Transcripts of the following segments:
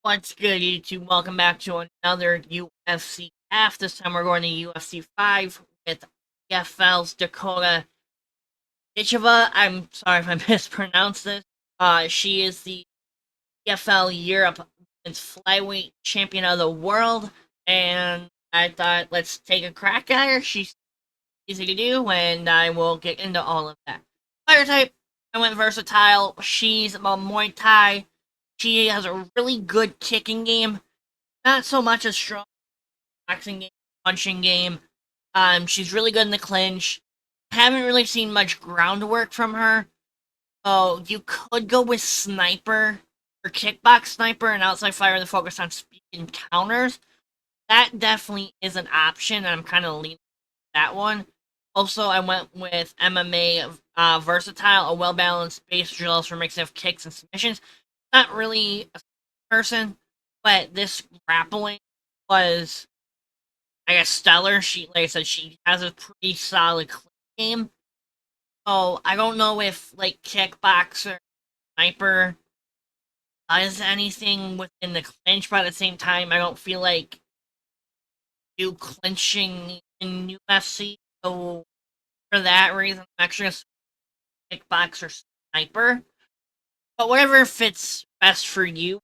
What's good, YouTube? Welcome back to another UFC CAF. This time we're going to UFC 5 with PFL's Dakota Ditcheva. I'm sorry if I mispronounced this. She is the PFL Europe Women's Flyweight Champion of the World, and I thought let's take a crack at her. She's easy to do, and I will get into all of that. Fire type, I went versatile. She's a Muay Thai. She has a really good kicking game. Not so much a strong boxing game, punching game. She's really good in the clinch. Haven't really seen much groundwork from her. Oh, you could go with sniper or kickbox sniper and outside fire to focus on speed and counters. That definitely is an option, and I'm kind of leaning that one. Also, I went with MMA versatile, a well balanced base drills for mixing of kicks and submissions. Not really a person, but this grappling was, I guess, stellar. She, like I said, she has a pretty solid game. So I don't know if like kickboxer, sniper does anything within the clinch, but at the same time, I don't feel like do clinching in UFC. So for that reason, I'm actually gonna kickboxer sniper. But whatever fits best for you.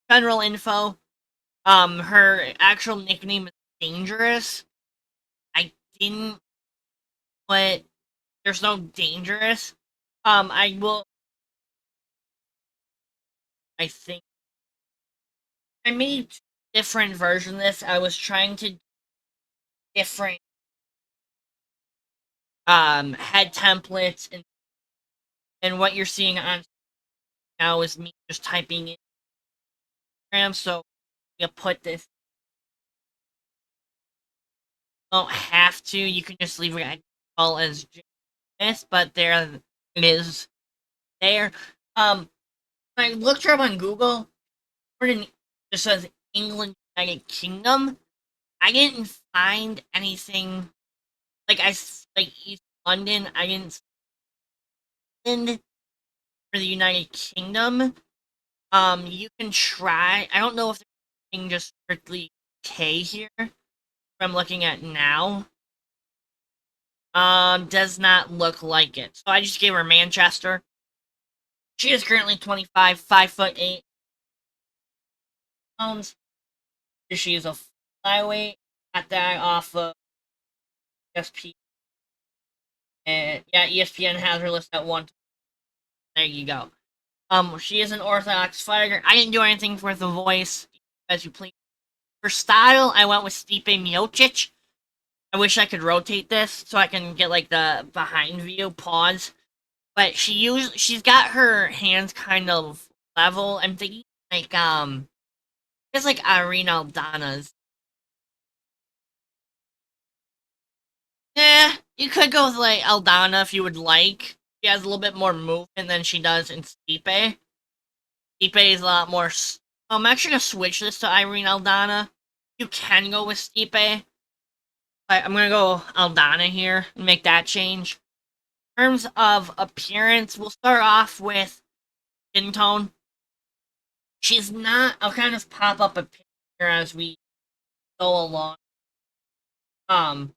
General info. Her actual nickname is Dangerous. I didn't put. There's no Dangerous. I will. I think I made different versions of this. I was trying to different head templates, and what you're seeing on now is me just typing in Instagram. So you put this. You don't have to. You can just leave it as this, but there it is. There. I looked her up on Google. It just says England, United Kingdom. I didn't find anything like East London. I didn't find for the United Kingdom. You can try. I don't know if there's just strictly K here. I'm looking at now. Does not look like it. So I just gave her Manchester. She is currently 25, 5'8" pounds. She is a flyweight. Got that off of ESPN. And yeah, ESPN has her list at one. There you go. She is an orthodox fighter. I didn't do anything for the voice, as you please. For style, I went with Stipe Miocic. I wish I could rotate this so I can get like the behind view pause. But she's got her hands kind of level. I'm thinking like it's like Irene Aldana's. Yeah, you could go with like Aldana if you would like. She has a little bit more movement than she does in Stipe. Stipe is a lot more. I'm actually gonna switch this to Irene Aldana. You can go with Stipe. I'm gonna go Aldana here and make that change. In terms of appearance, we'll start off with skin tone. She's not. I'll kind of pop up a picture as we go along. Um,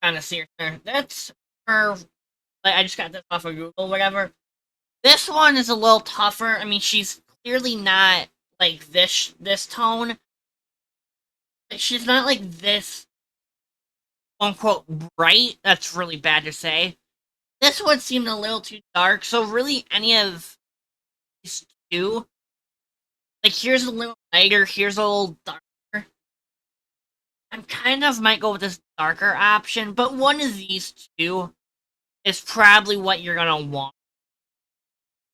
kind of see her. That's her. Like, I just got this off of Google, whatever. This one is a little tougher. I mean, she's clearly not like this tone. She's not like this, quote unquote, bright. That's really bad to say. This one seemed a little too dark. So really, any of these two, like here's a little lighter, here's a little darker. I kind of might go with this darker option, but one of these two is probably what you're gonna want.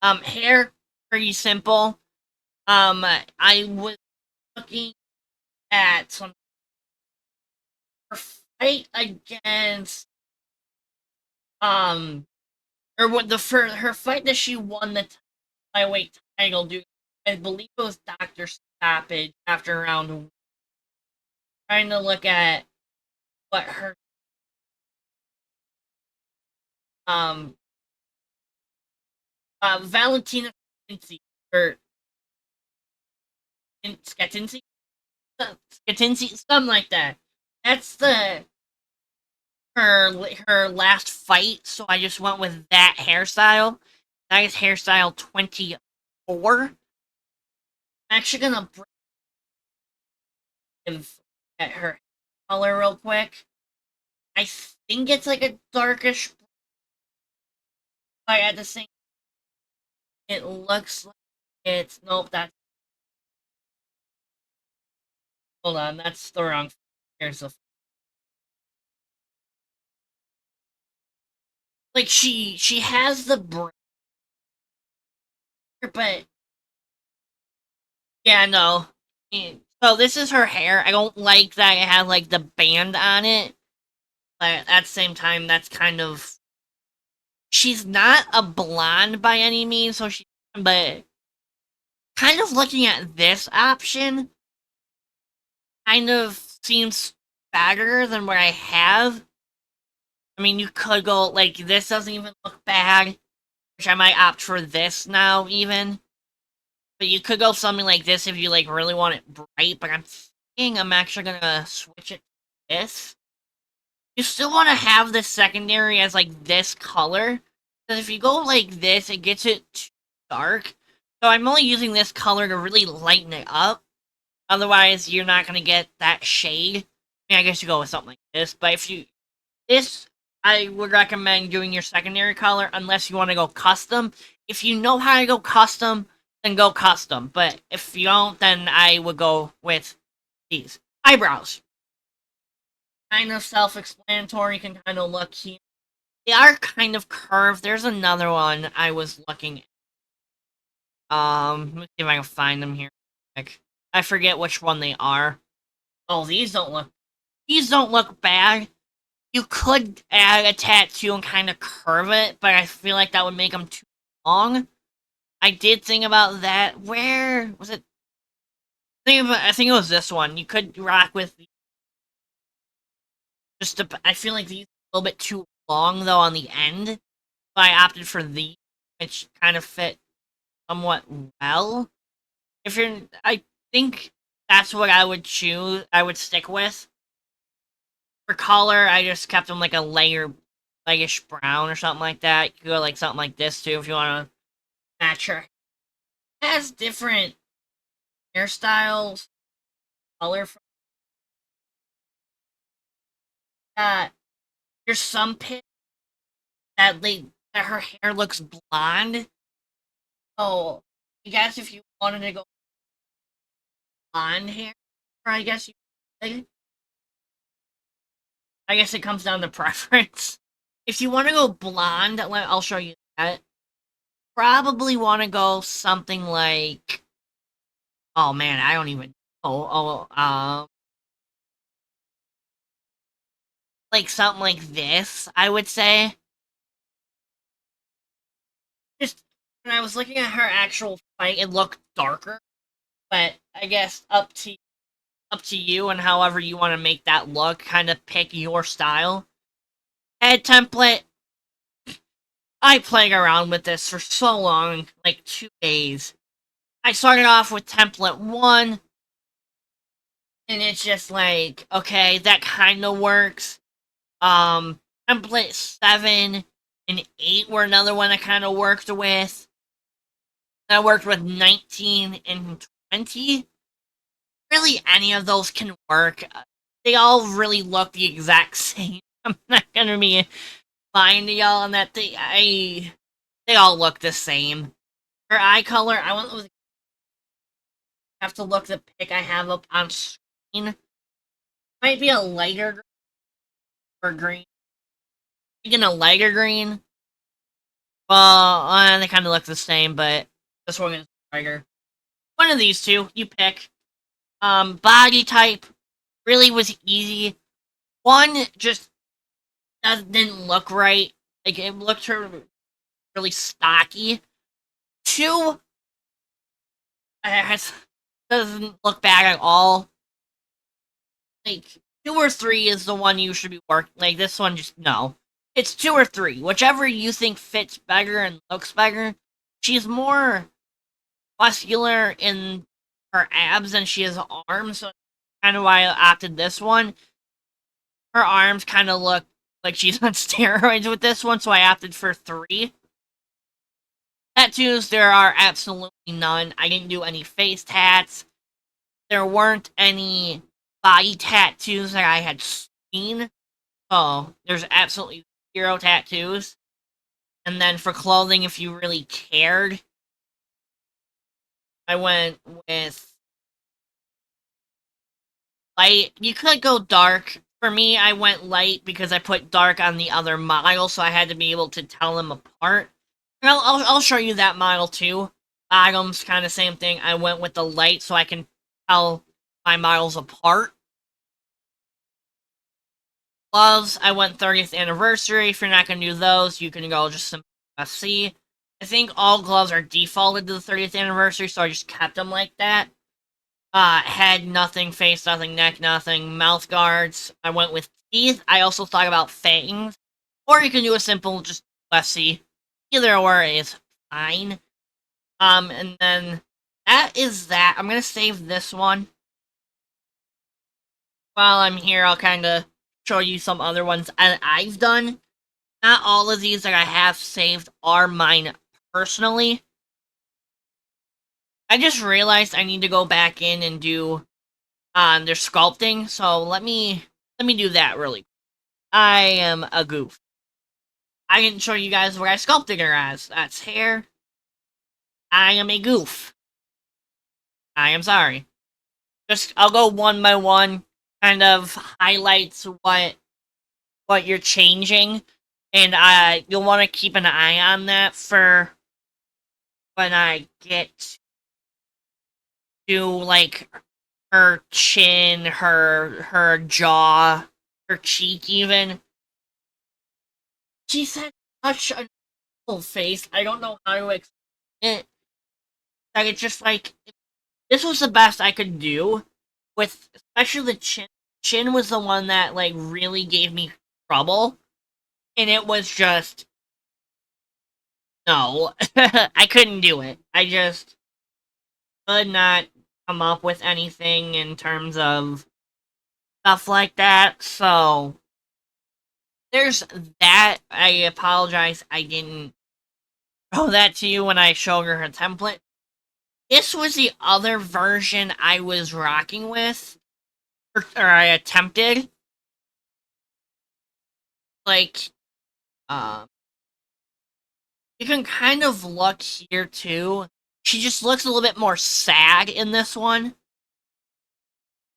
Hair, pretty simple. I was looking at some her fight against or what the her fight that she won the flyweight title. Dude, I believe it was Doctor Stoppage after round one. Trying to look at what her um Valentina Cincy, or Skatinsi, something like that. That's the her last fight, so I just went with that hairstyle. That is hairstyle 24. I'm actually gonna at her color real quick. I think it's like a darkish, but at the same, it looks like it's nope. That's hold on, that's the wrong. Here's the like she has the braid, but yeah, no. So this is her hair. I don't like that it has like the band on it, but at the same time, that's kind of she's not a blonde by any means, so she but kind of looking at this option kind of seems better than what I have. I mean, you could go like this doesn't even look bad, which I might opt for this now even. But you could go something like this if you like really want it bright. But I'm thinking I'm actually gonna switch it to this. You still want to have the secondary as like this color, because if you go like this, it gets it too dark. So I'm only using this color to really lighten it up. Otherwise, you're not gonna get that shade. I mean, I guess you go with something like this, but if you this, I would recommend doing your secondary color unless you want to go custom. If you know how to go custom, then go custom. But if you don't, then I would go with these eyebrows. Kind of self-explanatory. You can kind of look here. They are kind of curved. There's another one I was looking at. Let me see if I can find them here. I forget which one they are. Oh, these don't look bad. You could add a tattoo and kind of curve it, but I feel like that would make them too long. I did think about that. Where was it? I think it was this one. You could rock with I feel like these are a little bit too long though on the end. So I opted for these, which kind of fit somewhat well. If you're, I think that's what I would choose. I would stick with. For color, I just kept them like a lightish brown or something like that. You could go like something like this too if you want to match her. It has different hairstyles, color. There's some pics that her hair looks blonde. So I guess if you wanted to go blonde hair, or I guess I guess it comes down to preference. If you want to go blonde, I'll show you that. Probably want to go something like. Oh man, I don't even. Like something like this, I would say. Just when I was looking at her actual fight, it looked darker. But I guess up to you and however you want to make that look. Kind of pick your style. Head template. I played around with this for so long, like 2 days. I started off with template 1, and it's just like, okay, that kind of works. Template 7 and 8 were another one I kind of worked with. I worked with 19 and 20. Really, any of those can work. They all really look the exact same. I'm not gonna be lying to y'all on that. They all look the same. For eye color, I went with. Have to look the pic I have up on screen. Might be a lighter or green. Thinking a lighter green. Well, they kind of look the same, but this one is lighter. One of these two, you pick. Body type really was easy. One just didn't look right. Like it looked really stocky. 2 doesn't look bad at all. Like 2 or 3 is the one you should be working. Like this one, just no. It's 2 or 3, whichever you think fits better and looks better. She's more muscular in her abs than she has arms, so kind of why I opted this one. Her arms kind of look like she's on steroids with this one, so I opted for 3. Tattoos, there are absolutely none. I didn't do any face tats. There weren't any body tattoos that I had seen. So, there's absolutely 0 tattoos. And then for clothing, if you really cared, I went with light. You could go dark. For me, I went light because I put dark on the other model, so I had to be able to tell them apart. And I'll show you that model too. Bottoms, kind of same thing. I went with the light so I can tell my models apart. Gloves, I went 30th anniversary. If you're not going to do those, you can go just some UFC. I think all gloves are defaulted to the 30th anniversary, so I just kept them like that. Head, nothing. Face, nothing. Neck, nothing. Mouth guards, I went with teeth. I also thought about fangs. Or you can do a simple, just UFC. Either or is fine. And then that is that. I'm gonna save this one. While I'm here, I'll kind of show you some other ones I've done. Not all of these that I have saved are mine personally. I just realized I need to go back in and do their sculpting, so let me do that really quick. I am a goof. I didn't show you guys what I sculpted her as. That's hair. I am a goof. I am sorry. I'll go one by one, kind of highlights what you're changing, and you'll want to keep an eye on that for when I get to, like, her chin, her jaw, her cheek even. She's had such a beautiful face, I don't know how to explain it. Like, it's just like, this was the best I could do, with, especially the chin. Chin was the one that, like, really gave me trouble, and it was just, no. I couldn't do it. I just could not come up with anything in terms of stuff like that, so there's that. I apologize I didn't show that to you when I showed her template. This was the other version I was rocking with, or I attempted. Like, you can kind of look here too. She just looks a little bit more sad in this one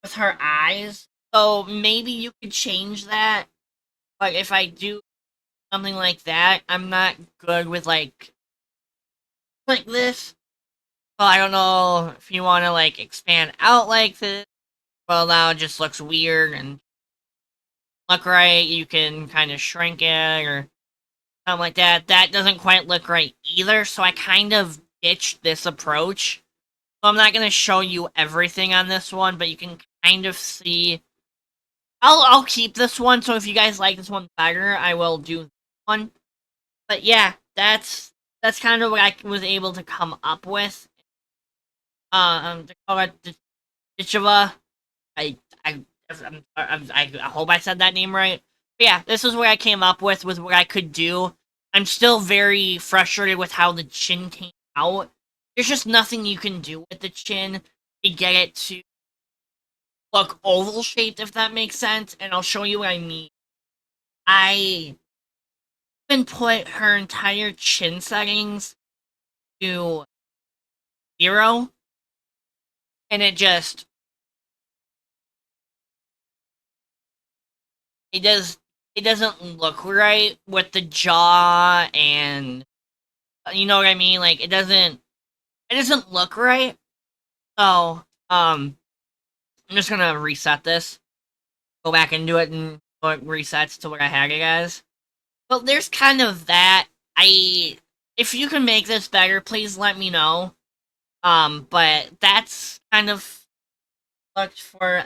with her eyes. So maybe you could change that. Like, if I do something like that, I'm not good with like this. Well, I don't know if you want to like expand out like this. Well, now it just looks weird and look right. You can kind of shrink it or something like that. That doesn't quite look right either, so I kind of ditched this approach. So I'm not going to show you everything on this one, but you can kind of see. I'll keep this one, so if you guys like this one better, I will do this one. But yeah, that's kind of what I was able to come up with. Dakota Ditcheva. I hope I said that name right. But yeah, this is what I came up with what I could do. I'm still very frustrated with how the chin came out. There's just nothing you can do with the chin to get it to look oval shaped, if that makes sense. And I'll show you what I mean. I even put her entire chin settings to 0, and it doesn't look right with the jaw, and you know what I mean. Like, it doesn't look right. So I'm just gonna reset this, go back into it, and it resets to what I had it as. But there's kind of that. If you can make this better, please let me know. But that's kind of looked for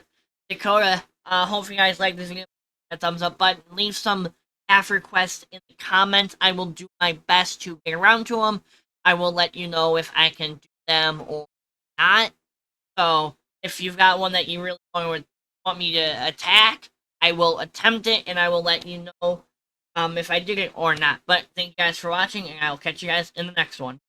Dakota. Hopefully you guys like this video. A thumbs up button. Leave some CAF requests in the comments. I will do my best to get around to them. I will let you know if I can do them or not. So if you've got one that you really want me to attack, I will attempt it and I will let you know if I did it or not. But thank you guys for watching, and I will catch you guys in the next one.